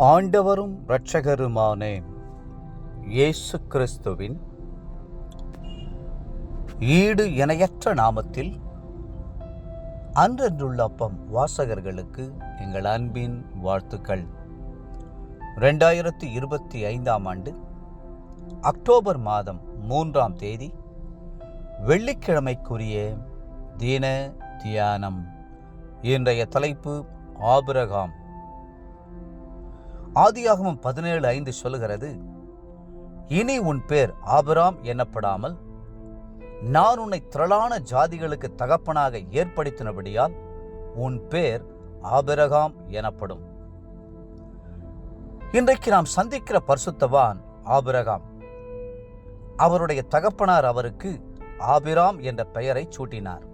ஆண்டவரும் இரட்சகருமான இயேசு கிறிஸ்துவின் ஈடு இணையற்ற நாமத்தில் அன்றன்றுள்ள அப்பம் வாசகர்களுக்கு எங்கள் அன்பின் வாழ்த்துக்கள். 2025 ஆண்டு அக்டோபர் மாதம் 3ஆம் தேதி வெள்ளிக்கிழமைக்குரிய தின தியானம். இன்றைய தலைப்பு ஆபிரகாம். ஆதியாகமம் 17:5 சொல்லுகிறது, இனி உன் பேர் ஆபிராம் எனப்படாமல் நான் உன்னை திரளான ஜாதிகளுக்கு தகப்பனாக ஏற்படுத்தினபடியால் உன் பேர் ஆபிரகாம் எனப்படும். இன்றைக்கு நாம் சந்திக்கிற பரிசுத்தவான் ஆபிரகாம். அவருடைய தகப்பனார் அவருக்கு ஆபிராம் என்ற பெயரை சூட்டினார்.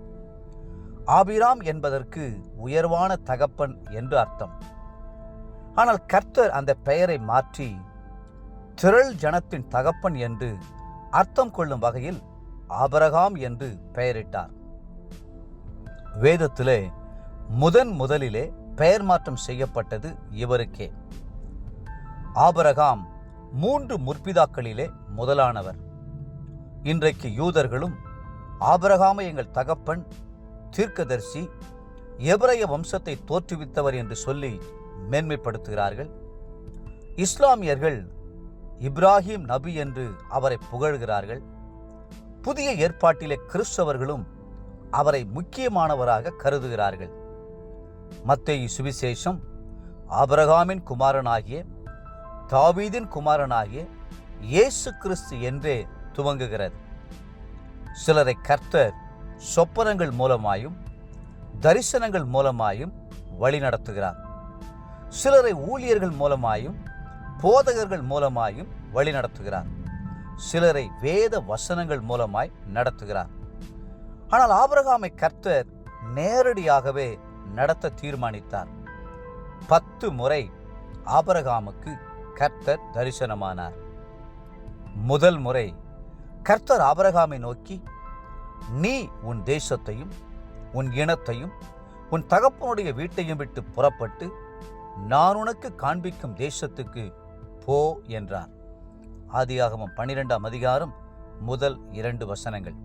ஆபிராம் என்பதற்கு உயர்வான தகப்பன் என்று அர்த்தம். ஆனால் கர்த்தர் அந்த பெயரை மாற்றி திரள் ஜனத்தின் தகப்பன் என்று அர்த்தம் கொள்ளும் வகையில் ஆபிரகாம் என்று பெயரிட்டார். வேதத்திலே முதலிலே பெயர் மாற்றம் செய்யப்பட்டது இவருக்கே. ஆபிரகாம் 3 முற்பிதாக்களிலே முதலானவர். இன்றைக்கு யூதர்களும் ஆபிரகாமை எங்கள் தகப்பன், தீர்க்கதரிசி, எபிரேய வம்சத்தை தோற்றுவித்தவர் என்று சொல்லி மேன்மைப்படுத்துகிறார்கள். இஸ்லாமியர்கள் இப்ராஹிம் நபி என்று அவரை புகழ்கிறார்கள். புதிய ஏற்பாட்டிலே கிறிஸ்தவர்களும் அவரை முக்கியமானவராக கருதுகிறார்கள். மத்தேயு சுவிசேஷம் ஆபிரகாமின் குமாரனாகிய தாவீதின் குமாரனாகிய இயேசு கிறிஸ்து என்றே துவங்குகிறது. சிலரை கர்த்தர் சொப்பனங்கள் மூலமாயும் தரிசனங்கள் மூலமாயும் வழிநடத்துகிறார். சிலரை ஊழியர்கள் மூலமாயும் போதகர்கள் மூலமாயும் வழிநடத்துகிறார். சிலரை வேத வசனங்கள் மூலமாய் நடத்துகிறார். ஆனால் ஆபிரகாமை கர்த்தர் நேரடியாகவே நடத்த தீர்மானித்தார். 10 முறை ஆபிரகாமுக்கு கர்த்தர் தரிசனமானார். முதல் முறை கர்த்தர் ஆபிரகாமை நோக்கி, நீ உன் தேசத்தையும் உன் இனத்தையும் உன் தகப்பனுடைய வீட்டையும் விட்டு புறப்பட்டு நான் உனக்கு காண்பிக்கும் தேசத்துக்கு போ என்றார். ஆதியாகமம் 12ஆம் அதிகாரம் முதல் 2 வசனங்கள்.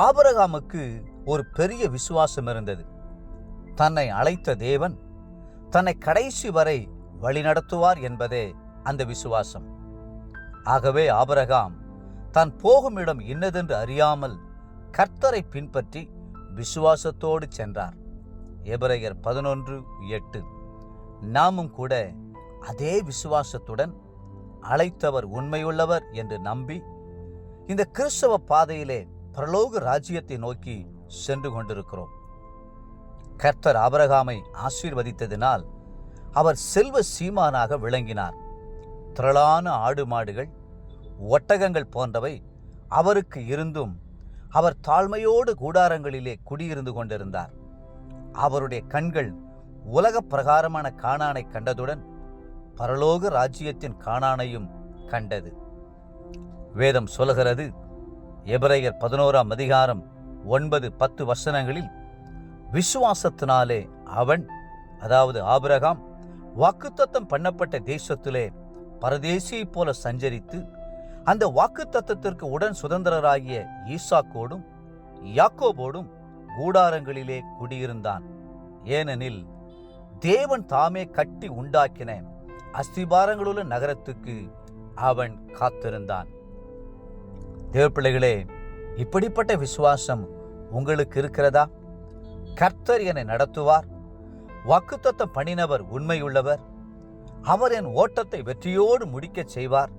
ஆபிரகாமுக்கு ஒரு பெரிய விசுவாசம் இருந்தது. தன்னை அழைத்த தேவன் தன்னை கடைசி வரை வழிநடத்துவார் என்பதே அந்த விசுவாசம். ஆகவே ஆபிரகாம் தான் போகும் இடம் இன்னதென்று அறியாமல் கர்த்தரை பின்பற்றி விசுவாசத்தோடு சென்றார். எபிரேயர் 11:8. நாமும் கூட அதே விசுவாசத்துடன் அழைத்தவர் உண்மையுள்ளவர் என்று நம்பி இந்த கிறிஸ்தவ பாதையிலே பரலோக ராஜ்யத்தை நோக்கி சென்று கொண்டிருக்கிறோம். கர்த்தர் ஆபிரகாமை ஆசீர்வதித்ததினால் அவர் செல்வ சீமானாக விளங்கினார். திரளான ஆடு மாடுகள், ஒட்டகங்கள் போன்றவை அவருக்கு இருந்தும் அவர் தாழ்மையோடு கூடாரங்களிலே குடியிருந்து கொண்டிருந்தார். அவருடைய கண்கள் உலக பிரகாரமான கானானை கண்டதுடன் பரலோக ராஜ்யத்தின் கானானையும் கண்டது. வேதம் சொல்கிறது, எபிரேயர் 11ஆம் அதிகாரம் 9-10 வசனங்களில், விசுவாசத்தினாலே அவன், அதாவது ஆபிரகாம், வாக்குத்தத்தம் பண்ணப்பட்ட தேசத்திலே பரதேசியைப் போல சஞ்சரித்து அந்த வாக்குத்தத்தத்திற்கு உடன் சுதந்திரராகிய ஈசாக்கோடும் யாக்கோபோடும் கூடாரங்களிலே குடியிருந்தான். ஏனெனில் தேவன் தாமே கட்டி உண்டாக்கின அஸ்திபாரங்களுள்ள நகரத்துக்கு அவன் காத்திருந்தான். தேவப்பிள்ளைகளே, இப்படிப்பட்ட விசுவாசம் உங்களுக்கு இருக்கிறதா? கர்த்தர் என்னை நடத்துவார், வாக்குத்தத்தம் பண்ணினவர் உண்மையுள்ளவர், அவர் என் ஓட்டத்தை வெற்றியோடு முடிக்கச் செய்வார்,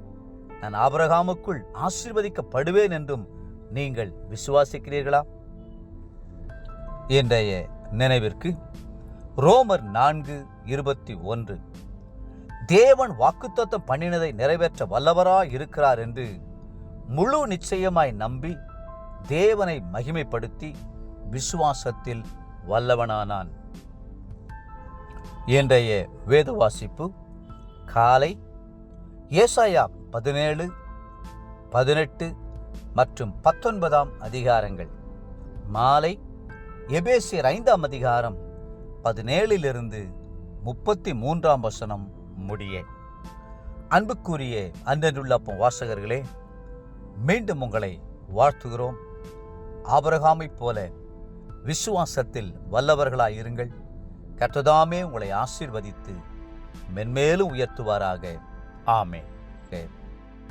நான் ஆபிரகாமுக்குள் ஆசீர்வதிக்கப்படுவேன் என்றும் நீங்கள் விசுவாசிக்கிறீர்களா? இன்றைய நினைவிற்கு ரோமர் 4:21. தேவன் வாக்குத்தத்தம் பண்ணினதை நிறைவேற்ற வல்லவராய் இருக்கிறார் என்று முழு நிச்சயமாய் நம்பி தேவனை மகிமைப்படுத்தி விசுவாசத்தில் வல்லவனானான். இன்றைய வேத வாசிப்பு காலை ஏசாயா 17, 18 மற்றும் 19ஆம் அதிகாரங்கள். மாலை எபேசியர் 5ஆம் அதிகாரம் 17 33 முடிய. அன்புக்குரிய அன்றனுள்ளப்பம் வாசகர்களே, மீண்டும் உங்களை வாழ்த்துகிறோம். ஆபிரகாமைப் போல விசுவாசத்தில் வல்லவர்களாயிருங்கள். கர்த்தர் உங்களை ஆசீர்வதித்து மென்மேலும் உயர்த்துவாராக. ஆமென்.